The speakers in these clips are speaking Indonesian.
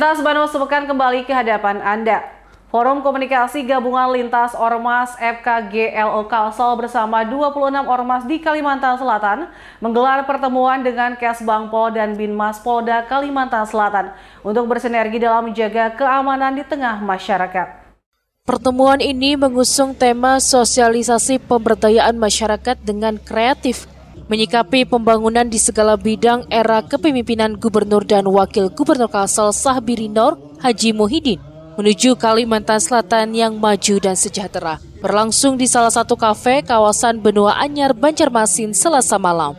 Lintas Bandung sepekan kembali ke hadapan Anda. Forum Komunikasi Gabungan Lintas Ormas FKGLO Kalsel bersama 26 ormas di Kalimantan Selatan menggelar pertemuan dengan Kesbangpol dan Binmas Polda Kalimantan Selatan untuk bersinergi dalam menjaga keamanan di tengah masyarakat. Pertemuan ini mengusung tema sosialisasi pemberdayaan masyarakat dengan kreatif, menyikapi pembangunan di segala bidang era kepemimpinan Gubernur dan Wakil Gubernur Kalsel Sahbirinor Haji Muhyiddin menuju Kalimantan Selatan yang maju dan sejahtera. Berlangsung di salah satu kafe kawasan Benua Anyar, Banjarmasin, Selasa malam.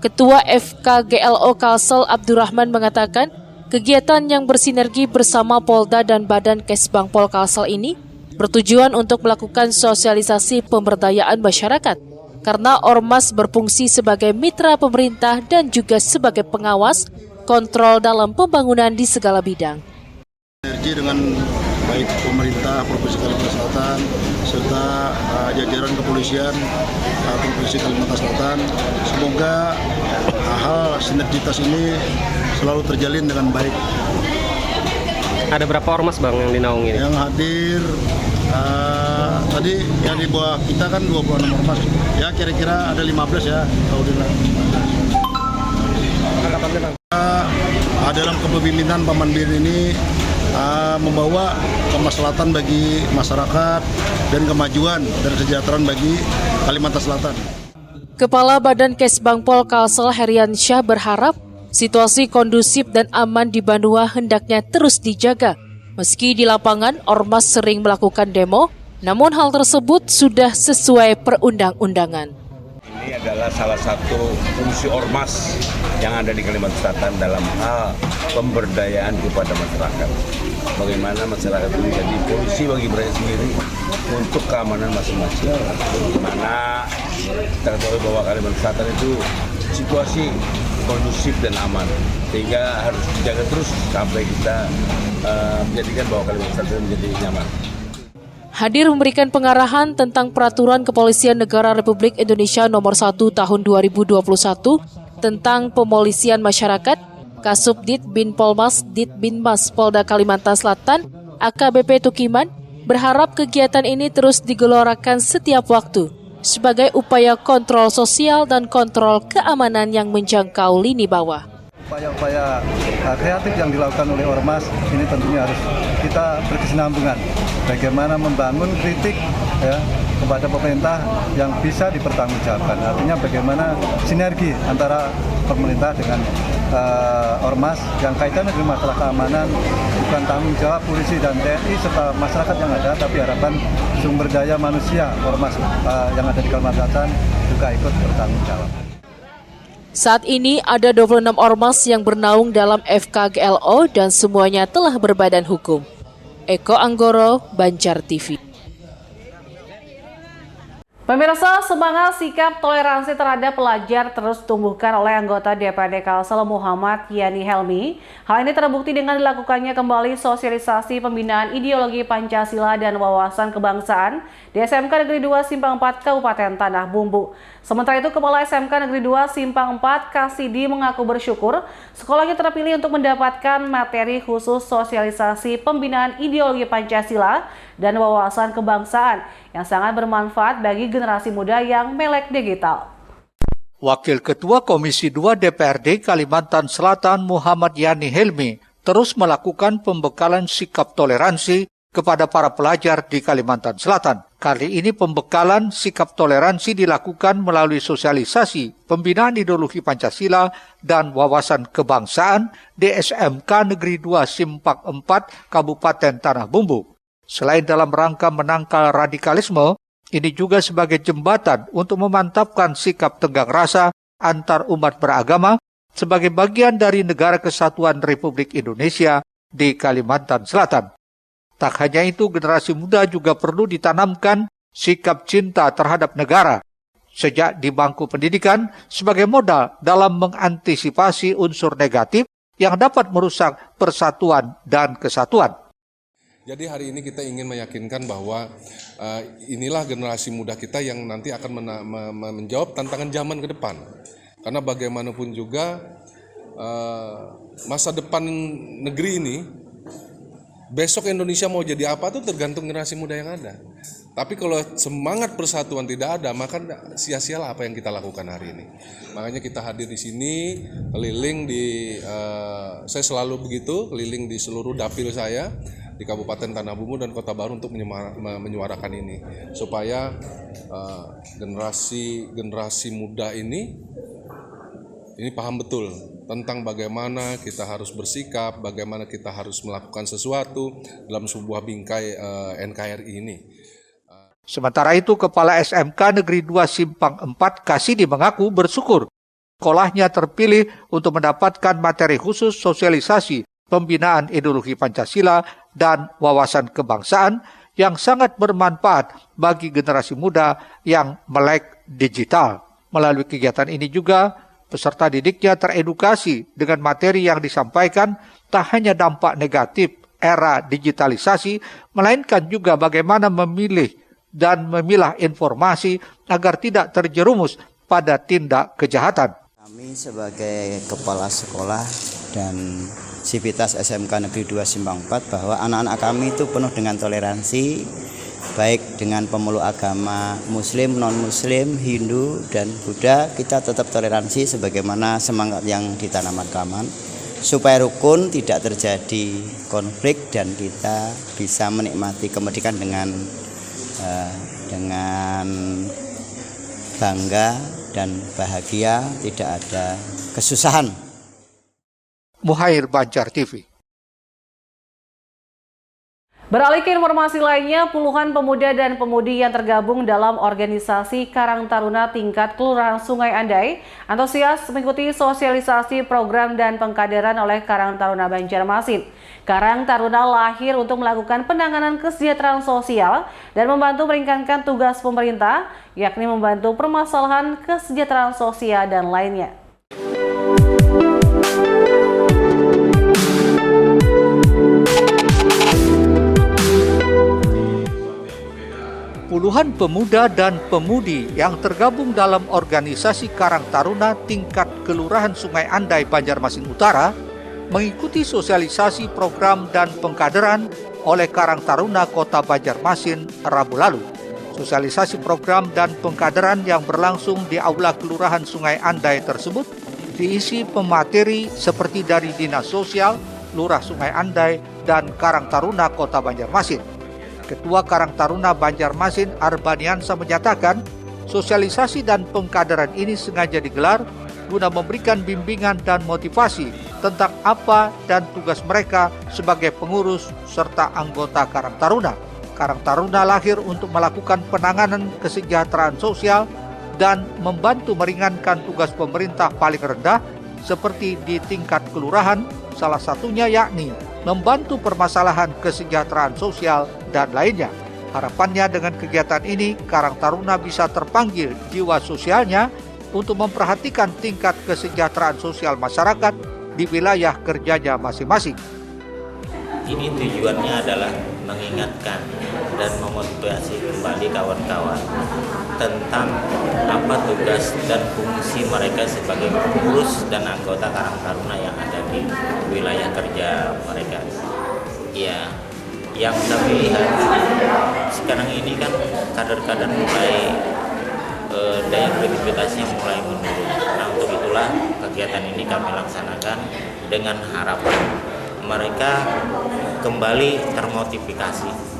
Ketua FKGLO Kalsel Abdurrahman mengatakan, kegiatan yang bersinergi bersama Polda dan Badan Kesbangpol Kalsel ini bertujuan untuk melakukan sosialisasi pemberdayaan masyarakat, karena ormas berfungsi sebagai mitra pemerintah dan juga sebagai pengawas kontrol dalam pembangunan di segala bidang. Sinergi dengan baik pemerintah Provinsi Kalimantan Selatan serta jajaran kepolisian Provinsi Kalimantan Selatan, semoga hal sinergitas ini selalu terjalin dengan baik. Ada berapa ormas Bang yang dinaungi? Yang hadir tadi yang di bawah kita kan 26 ormas, ya kira-kira ada 15 ya. Dalam kepemimpinan Pak Manbir ini membawa kemaslahatan bagi masyarakat dan kemajuan dan kesejahteraan bagi Kalimantan Selatan. Kepala Badan Kesbangpol Kalsel Heriansyah berharap situasi kondusif dan aman di Banua hendaknya terus dijaga. Meski di lapangan ormas sering melakukan demo, namun hal tersebut sudah sesuai perundang-undangan. Ini adalah salah satu fungsi ormas yang ada di Kalimantan Selatan dalam hal pemberdayaan kepada masyarakat. Bagaimana masyarakat itu menjadi polisi bagi mereka sendiri untuk keamanan masing-masing. Di mana kita ketahui bahwa Kalimantan Selatan itu situasi kondusif dan aman, sehingga harus dijaga terus sampai kita menjadikan bahwa Kalimantan Selatan menjadi nyaman. Hadir memberikan pengarahan tentang Peraturan Kepolisian Negara Republik Indonesia Nomor 1 Tahun 2021 tentang Pemolisian Masyarakat, Kasubdit Binpolmas Ditbinmas Polda Kalimantan Selatan, AKBP Tukiman, berharap kegiatan ini terus digelorakan setiap waktu sebagai upaya kontrol sosial dan kontrol keamanan yang menjangkau lini bawah. Upaya-upaya kreatif yang dilakukan oleh ormas ini tentunya harus kita berkesinambungan. Bagaimana membangun kritik ya, kepada pemerintah yang bisa dipertanggungjawabkan. Artinya bagaimana sinergi antara pemerintah dengan ormas yang kaitannya dengan masalah keamanan, bukan tanggung jawab polisi dan TNI serta masyarakat yang ada, tapi harapan sumber daya manusia ormas yang ada di Kalimantan Selatan juga ikut bertanggung jawab. Saat ini ada 26 ormas yang bernaung dalam FKGLO dan semuanya telah berbadan hukum. Eko Anggoro, Banjar TV. Pemirsa, semangat sikap toleransi terhadap pelajar terus tumbuhkan oleh anggota DPRD Kalsel Muhammad Yani Helmi. Hal ini terbukti dengan dilakukannya kembali sosialisasi pembinaan ideologi Pancasila dan wawasan kebangsaan di SMK Negeri 2 Simpang 4 Kabupaten Tanah Bumbu. Sementara itu, Kepala SMK Negeri 2 Simpang 4 Kasidi mengaku bersyukur sekolahnya terpilih untuk mendapatkan materi khusus sosialisasi pembinaan ideologi Pancasila dan wawasan kebangsaan yang sangat bermanfaat bagi generasi muda yang melek digital. Wakil Ketua Komisi 2 DPRD Kalimantan Selatan Muhammad Yani Helmi terus melakukan pembekalan sikap toleransi kepada para pelajar di Kalimantan Selatan. Kali ini pembekalan sikap toleransi dilakukan melalui sosialisasi pembinaan ideologi Pancasila dan wawasan kebangsaan di SMK Negeri 2 Simpang 4 Kabupaten Tanah Bumbu. Selain dalam rangka menangkal radikalisme, ini juga sebagai jembatan untuk memantapkan sikap tenggang rasa antar umat beragama sebagai bagian dari Negara Kesatuan Republik Indonesia di Kalimantan Selatan. Tak hanya itu, generasi muda juga perlu ditanamkan sikap cinta terhadap negara sejak di bangku pendidikan sebagai modal dalam mengantisipasi unsur negatif yang dapat merusak persatuan dan kesatuan. Jadi hari ini kita ingin meyakinkan bahwa inilah generasi muda kita yang nanti akan menjawab tantangan zaman ke depan. Karena bagaimanapun juga masa depan negeri ini Besok Indonesia mau jadi apa tuh tergantung generasi muda yang ada. Tapi kalau semangat persatuan tidak ada, maka sia-sialah apa yang kita lakukan hari ini. Makanya kita hadir di sini, keliling di, saya selalu begitu, keliling di seluruh dapil saya di Kabupaten Tanah Bumbu dan Kota Baru untuk menyuarakan ini, supaya generasi muda ini paham betul tentang bagaimana kita harus bersikap, bagaimana kita harus melakukan sesuatu dalam sebuah bingkai NKRI ini. Sementara itu, Kepala SMK Negeri 2 Simpang 4 Kasidi mengaku bersyukur sekolahnya terpilih untuk mendapatkan materi khusus sosialisasi pembinaan ideologi Pancasila dan wawasan kebangsaan yang sangat bermanfaat bagi generasi muda yang melek digital. Melalui kegiatan ini juga, peserta didiknya teredukasi dengan materi yang disampaikan tak hanya dampak negatif era digitalisasi, melainkan juga bagaimana memilih dan memilah informasi agar tidak terjerumus pada tindak kejahatan. Kami sebagai kepala sekolah dan Sivitas SMK Negeri 2 Simpang 4 bahwa anak-anak kami itu penuh dengan toleransi, baik dengan pemeluk agama Muslim, non-Muslim, Hindu, dan Buddha. Kita tetap toleransi sebagaimana semangat yang ditanamkan, supaya rukun, tidak terjadi konflik, dan kita bisa menikmati kemerdekaan dengan bangga dan bahagia, tidak ada kesusahan. Muhair Banjar TV. Beralih ke informasi lainnya, puluhan pemuda dan pemudi yang tergabung dalam organisasi Karang Taruna tingkat Kelurahan Sungai Andai antusias mengikuti sosialisasi program dan pengkaderan oleh Karang Taruna Banjarmasin. Karang Taruna lahir untuk melakukan penanganan kesejahteraan sosial dan membantu meringankan tugas pemerintah, yakni membantu permasalahan kesejahteraan sosial dan lainnya. Puluhan pemuda dan pemudi yang tergabung dalam organisasi Karang Taruna tingkat Kelurahan Sungai Andai Banjarmasin Utara mengikuti sosialisasi program dan pengkaderan oleh Karang Taruna Kota Banjarmasin Rabu lalu. Sosialisasi program dan pengkaderan yang berlangsung di Aula Kelurahan Sungai Andai tersebut diisi pemateri seperti dari Dinas Sosial, Lurah Sungai Andai, dan Karang Taruna Kota Banjarmasin. Ketua Karang Taruna Banjarmasin Arbaniansa menyatakan, sosialisasi dan pengkaderan ini sengaja digelar guna memberikan bimbingan dan motivasi tentang apa dan tugas mereka sebagai pengurus serta anggota Karang Taruna. Karang Taruna lahir untuk melakukan penanganan kesejahteraan sosial dan membantu meringankan tugas pemerintah paling rendah seperti di tingkat kelurahan, salah satunya yakni membantu permasalahan kesejahteraan sosial dan lainnya. Harapannya dengan kegiatan ini, Karang Taruna bisa terpanggil jiwa sosialnya untuk memperhatikan tingkat kesejahteraan sosial masyarakat di wilayah kerjanya masing-masing. Ini tujuannya adalah mengingatkan dan memotivasi kembali kawan-kawan tentang apa tugas dan fungsi mereka sebagai pengurus dan anggota Karang Taruna yang ada di wilayah kerja mereka. Ya, yang kami lihat sekarang ini kan kader-kader mulai daya kredibilitasnya mulai menurun. Nah, untuk itulah kegiatan ini kami laksanakan dengan harapan mereka kembali termotivasi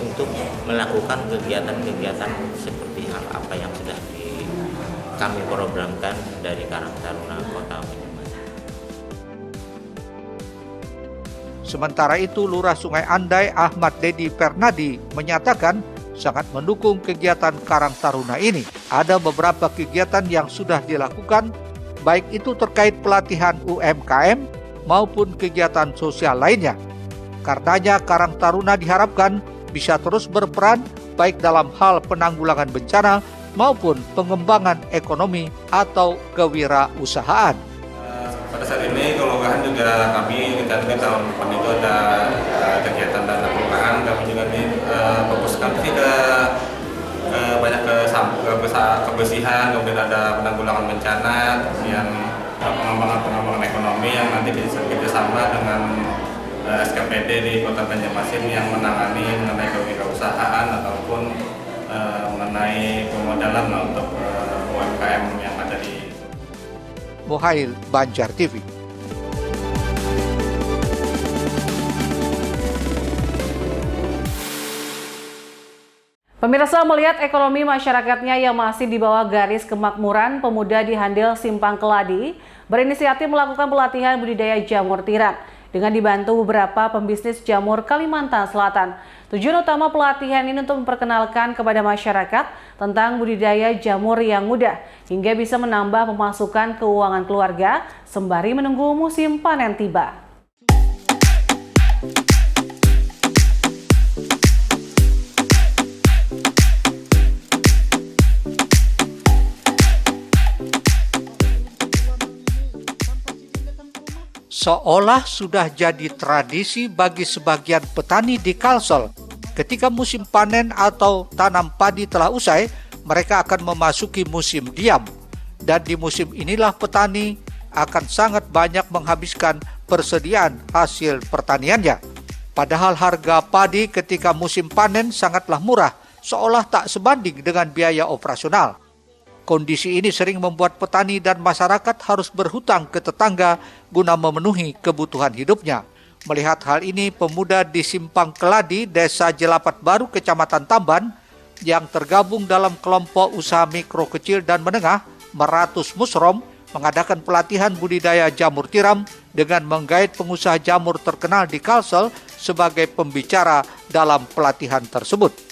untuk melakukan kegiatan-kegiatan seperti hal apa yang sudah kami programkan dari Karang Taruna Kota Banjarmasin. Sementara itu, Lurah Sungai Andai Ahmad Dedi Pernadi menyatakan sangat mendukung kegiatan Karang Taruna ini. Ada beberapa kegiatan yang sudah dilakukan, baik itu terkait pelatihan UMKM maupun kegiatan sosial lainnya. Karenanya Karang Taruna diharapkan bisa terus berperan baik dalam hal penanggulangan bencana maupun pengembangan ekonomi atau kewirausahaan. Pada saat ini kelurahan juga kami kita tahun depan itu ada kegiatan dana kelurahan, kami juga fokuskan ke banyak ke kebersihan, kemudian ada penanggulangan bencana, kemudian pengembangan ekonomi yang nanti bisa kerjasama dengan SKPD di Kota Banjarmasin yang menangani mengenai kewirausahaan ataupun mengenai pemodalan untuk UMKM yang ada di Muhail, Banjar TV. Pemirsa, melihat ekonomi masyarakatnya yang masih di bawah garis kemakmuran, pemuda di Handil Simpang Keladi berinisiatif melakukan pelatihan budidaya jamur tiram dengan dibantu beberapa pembisnis jamur Kalimantan Selatan. Tujuan utama pelatihan ini untuk memperkenalkan kepada masyarakat tentang budidaya jamur yang mudah hingga bisa menambah pemasukan keuangan keluarga sembari menunggu musim panen tiba. Seolah sudah jadi tradisi bagi sebagian petani di Kalsel. Ketika musim panen atau tanam padi telah usai, mereka akan memasuki musim diam. Dan di musim inilah petani akan sangat banyak menghabiskan persediaan hasil pertaniannya. Padahal harga padi ketika musim panen sangatlah murah, seolah tak sebanding dengan biaya operasional. Kondisi ini sering membuat petani dan masyarakat harus berhutang ke tetangga guna memenuhi kebutuhan hidupnya. Melihat hal ini, pemuda di Simpang Keladi, Desa Jelapat Baru, Kecamatan Tamban, yang tergabung dalam kelompok usaha mikro kecil dan menengah, Meratus Musrom, mengadakan pelatihan budidaya jamur tiram dengan menggait pengusaha jamur terkenal di Kalsel sebagai pembicara dalam pelatihan tersebut.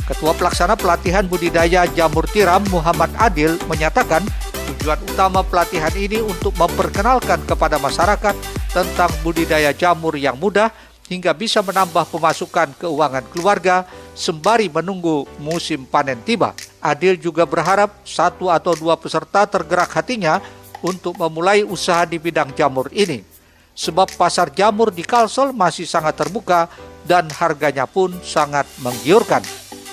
Ketua Pelaksana Pelatihan Budidaya Jamur Tiram Muhammad Adil menyatakan tujuan utama pelatihan ini untuk memperkenalkan kepada masyarakat tentang budidaya jamur yang mudah hingga bisa menambah pemasukan keuangan keluarga sembari menunggu musim panen tiba. Adil juga berharap 1 atau 2 peserta tergerak hatinya untuk memulai usaha di bidang jamur ini. Sebab pasar jamur di Kalsel masih sangat terbuka dan harganya pun sangat menggiurkan.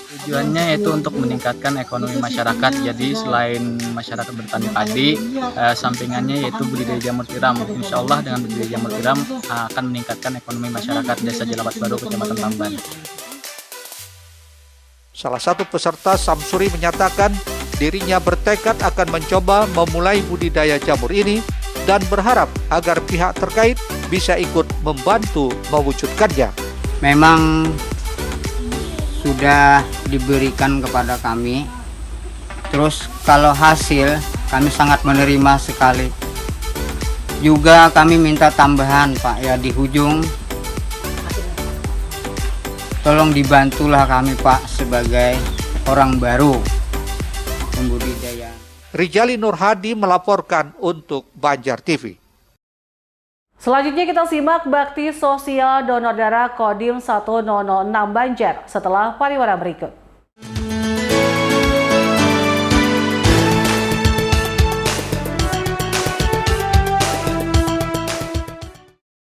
Tujuannya yaitu untuk meningkatkan ekonomi masyarakat. Jadi selain masyarakat bertani padi, sampingannya yaitu budidaya jamur tiram. Insya Allah dengan budidaya jamur tiram akan meningkatkan ekonomi masyarakat Desa Jelapat Baru, Kecamatan Tamban. Salah satu peserta, Samsuri, menyatakan dirinya bertekad akan mencoba memulai budidaya jamur ini dan berharap agar pihak terkait bisa ikut membantu mewujudkannya. Memang sudah diberikan kepada kami, terus kalau hasil kami sangat menerima sekali. Juga kami minta tambahan Pak ya, di ujung tolong dibantulah kami Pak sebagai orang baru pembudidaya. Rijali Nurhadi melaporkan untuk Banjar TV. Selanjutnya kita simak bakti sosial donor darah Kodim 1006 Banjar setelah pariwara berikut.